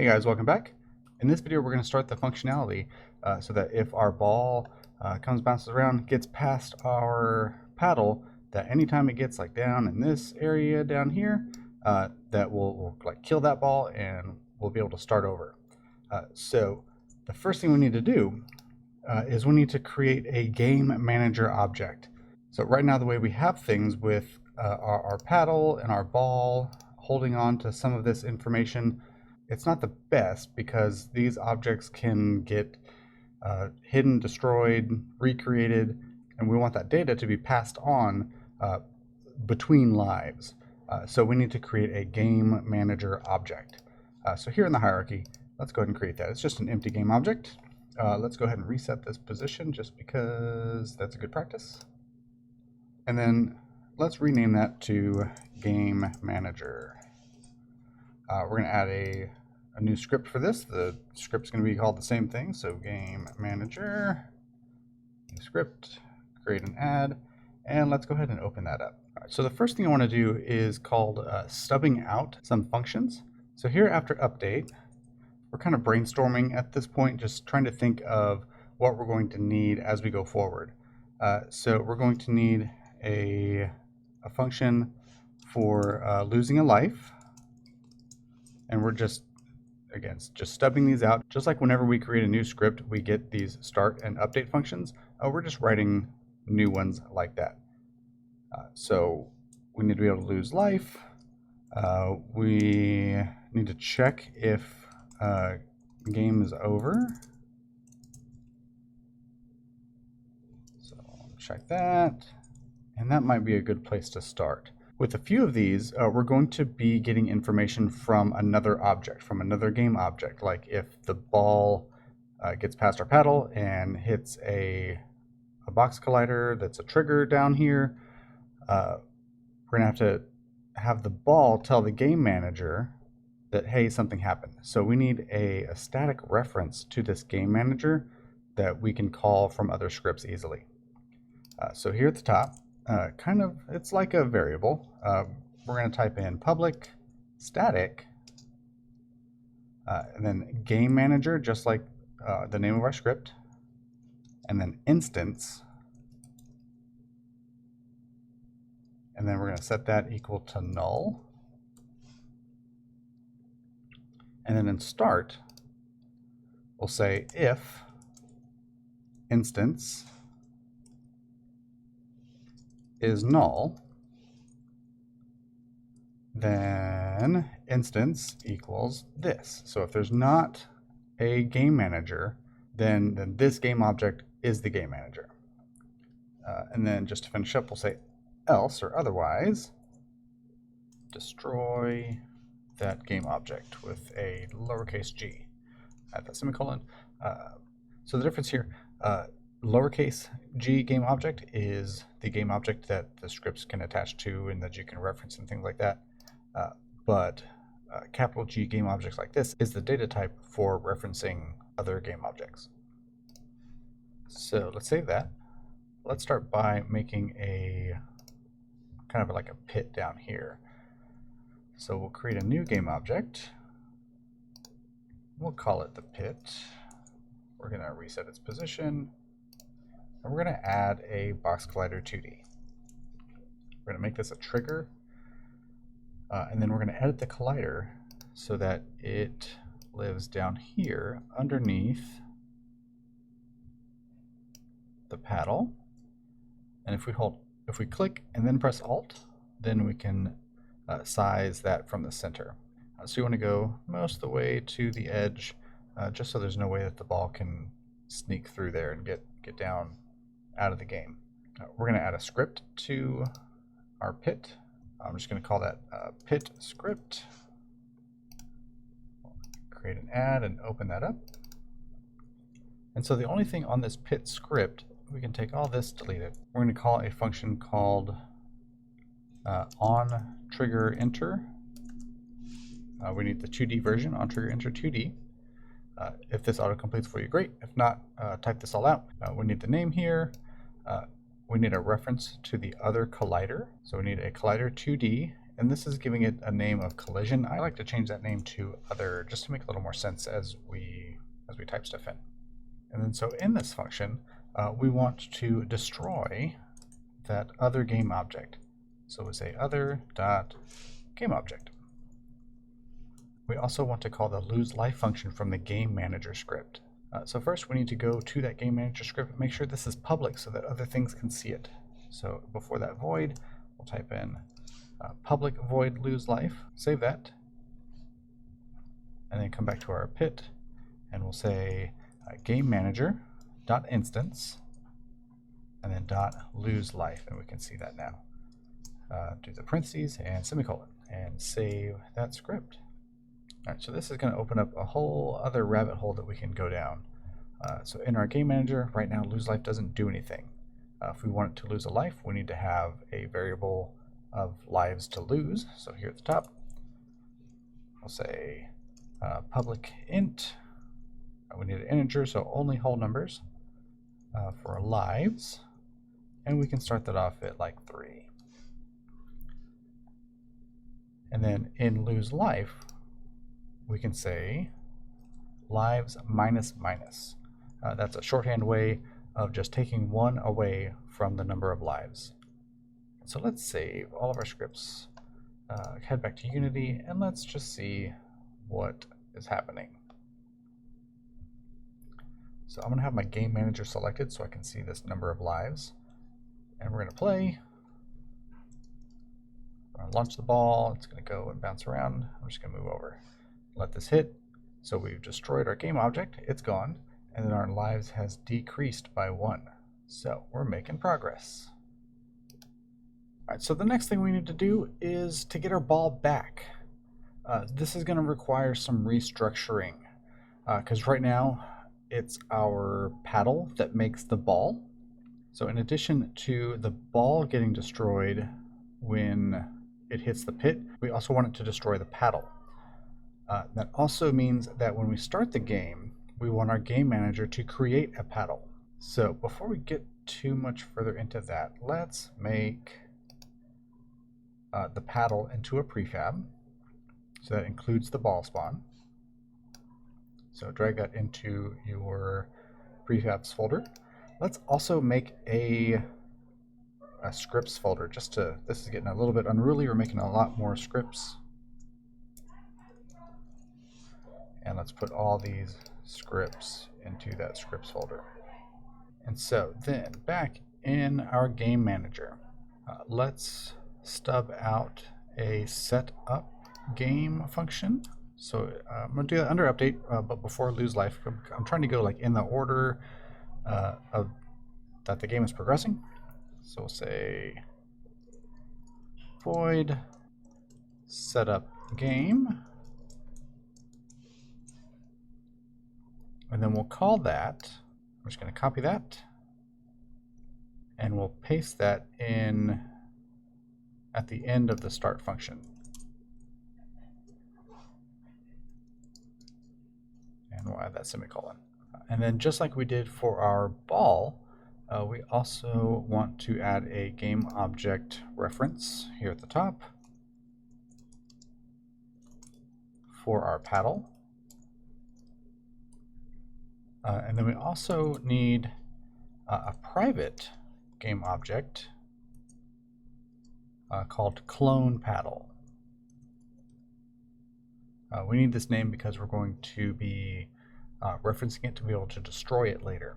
Hey guys, welcome back. In this video, we're going to start the functionality so that if our ball bounces around, gets past our paddle, that anytime it gets like down in this area down here, that will like kill that ball and we'll be able to start over. So the first thing we need to do is we need to create a GameManager object. So right now, the way we have things with our paddle and our ball holding on to some of this information, it's not the best because these objects can get hidden, destroyed, recreated, and we want that data to be passed on between lives. So we need to create a GameManager object. So here in the hierarchy, let's go ahead and create that. It's just an empty game object. Let's go ahead and reset this position just because that's a good practice. And then let's rename that to GameManager. We're going to add a new script for this. The script's going to be called the same thing. So GameManager, new script, create an add, and let's go ahead and open that up. All right, so the first thing I want to do is called stubbing out some functions. So here after update, we're kind of brainstorming at this point, just trying to think of what we're going to need as we go forward. So we're going to need a function for losing a life. And we're just stubbing these out. Just like whenever we create a new script, we get these start and update functions. We're just writing new ones like that. So we need to be able to lose life. We need to check if the game is over. So check that. And that might be a good place to start. With a few of these, we're going to be getting information from another object, from another game object. Like if the ball gets past our paddle and hits a box collider that's a trigger down here, we're going to have the ball tell the game manager that, hey, something happened. So we need a static reference to this game manager that we can call from other scripts easily. So here at the top, it's like a variable. We're going to type in public static and then game manager, just like the name of our script, and then instance, and then we're going to set that equal to null. And then in start, we'll say if instance is null, then instance equals this. So if there's not a game manager, then this game object is the game manager. And then just to finish up, we'll say else or otherwise destroy that game object with a lowercase g at the semicolon. So the difference here, lowercase g game object is the game object that the scripts can attach to and that you can reference and things like that. But capital G game objects like this is the data type for referencing other game objects. So let's save that. Let's start by making a kind of like a pit down here. So we'll create a new game object. We'll call it the pit. We're going to reset its position. And we're going to add a box collider 2D. We're going to make this a trigger. And then we're going to edit the collider so that it lives down here underneath the paddle. And if we click and then press Alt, then we can size that from the center. So you want to go most of the way to the edge, just so there's no way that the ball can sneak through there and get down out of the game. We're going to add a script to our pit. I'm just going to call that pit script. Create an add and open that up. And so the only thing on this pit script, we can take all this, delete it. We're going to call a function called onTriggerEnter. We need the 2D version, onTriggerEnter 2D. If this autocompletes for you, great. If not, type this all out. We need the name here. We need a reference to the other collider. So we need a collider 2D and this is giving it a name of collision. I like to change that name to other just to make a little more sense as we type stuff in. And then so in this function, we want to destroy that other game object. So we say other dot game object. We also want to call the lose life function from the GameManager script. So first we need to go to that GameManager script and make sure this is public so that other things can see it. So before that void, we'll type in public void lose life, save that, and then come back to our pit, and we'll say GameManager dot instance, and then dot lose life, and we can see that now. Do the parentheses and semicolon, and save that script. All right, so this is going to open up a whole other rabbit hole that we can go down. So in our game manager, right now, lose life doesn't do anything. If we want it to lose a life, we need to have a variable of lives to lose. So here at the top, I'll say public int. We need an integer, so only whole numbers for lives. And we can start that off at like 3. And then in lose life, we can say lives minus minus. That's a shorthand way of just taking 1 away from the number of lives. So let's save all of our scripts, head back to Unity, and let's just see what is happening. So I'm going to have my game manager selected so I can see this number of lives. And we're going to play. We're going to launch the ball. It's going to go and bounce around. I'm just going to move over. Let this hit. So we've destroyed our game object. It's gone. And then our lives has decreased by 1. So we're making progress. All right, so the next thing we need to do is to get our ball back. This is going to require some restructuring because right now it's our paddle that makes the ball. So in addition to the ball getting destroyed when it hits the pit, we also want it to destroy the paddle. That also means that when we start the game, we want our game manager to create a paddle. So before we get too much further into that, let's make the paddle into a prefab. So that includes the ball spawn. So drag that into your prefabs folder. Let's also make a scripts folder. This is getting a little bit unruly. We're making a lot more scripts. And let's put all these scripts into that scripts folder. And so then back in our game manager, let's stub out a setup game function. So I'm going to do that under update, but before lose life, I'm trying to go like in the order of that the game is progressing. So we'll say void setup game, and then we'll call that. I'm just going to copy that, and we'll paste that in at the end of the start function. And we'll add that semicolon. And then just like we did for our ball, we also want to add a game object reference here at the top for our paddle. And then we also need a private game object called clone paddle. We need this name because we're going to be referencing it to be able to destroy it later.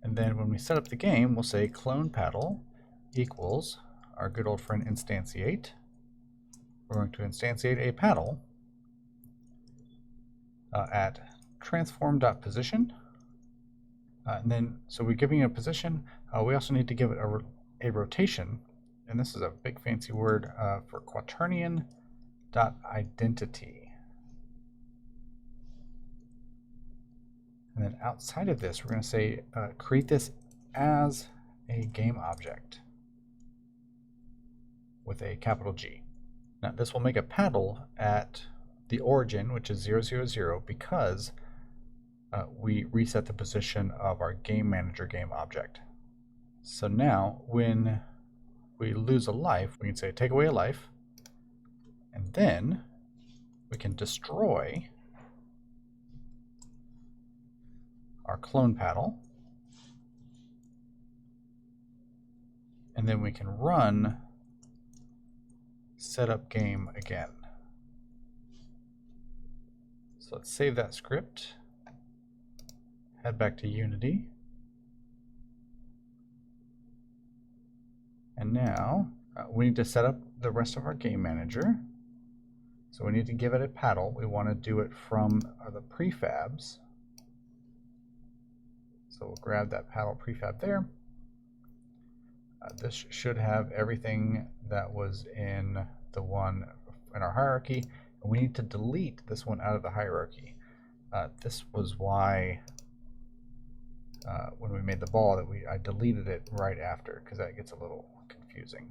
And then when we set up the game, we'll say clone paddle equals our good old friend instantiate. We're going to instantiate a paddle at transform.position. And then, so we're giving it a position. We also need to give it a rotation. And this is a big fancy word for quaternion identity. And then outside of this, we're going to say create this as a game object with a capital G. Now this will make a paddle at the origin, which is 0, 0, 0, because we reset the position of our game manager game object. So now when we lose a life, we can say take away a life, and then we can destroy our clone paddle, and then we can run setup game again. So let's save that script, head back to Unity, and now we need to set up the rest of our game manager. So we need to give it a paddle. We want to do it from the prefabs. So we'll grab that paddle prefab there. This should have everything that was in the one in our hierarchy. And we need to delete this one out of the hierarchy. This was why when we made the ball that I deleted it right after, because that gets a little confusing.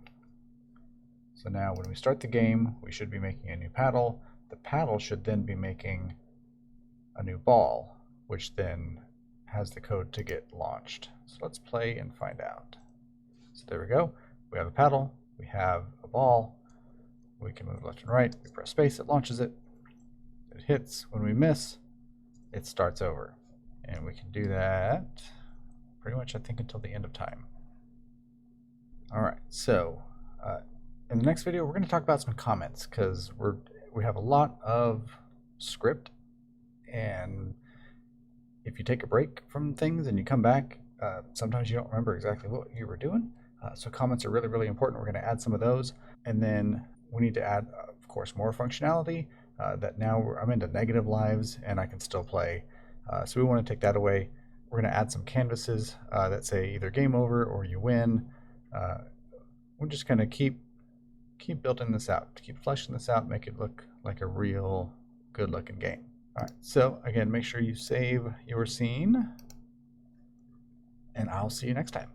So now when we start the game, we should be making a new paddle. The paddle should then be making a new ball, which then has the code to get launched. So let's play and find out. So there we go. We have a paddle, we have a ball, we can move left and right, we press space, it launches it, it hits, when we miss, it starts over. And we can do that pretty much I think until the end of time. Alright, so in the next video we're going to talk about some comments, because we have a lot of script, and if you take a break from things and you come back, sometimes you don't remember exactly what you were doing. So comments are really, really important. We're going to add some of those. And then we need to add, of course, more functionality that now I'm into negative lives and I can still play. So we want to take that away. We're going to add some canvases that say either game over or you win. We're just going to keep building this out, keep fleshing this out, make it look like a real good looking game. All right, so again, make sure you save your scene, and I'll see you next time.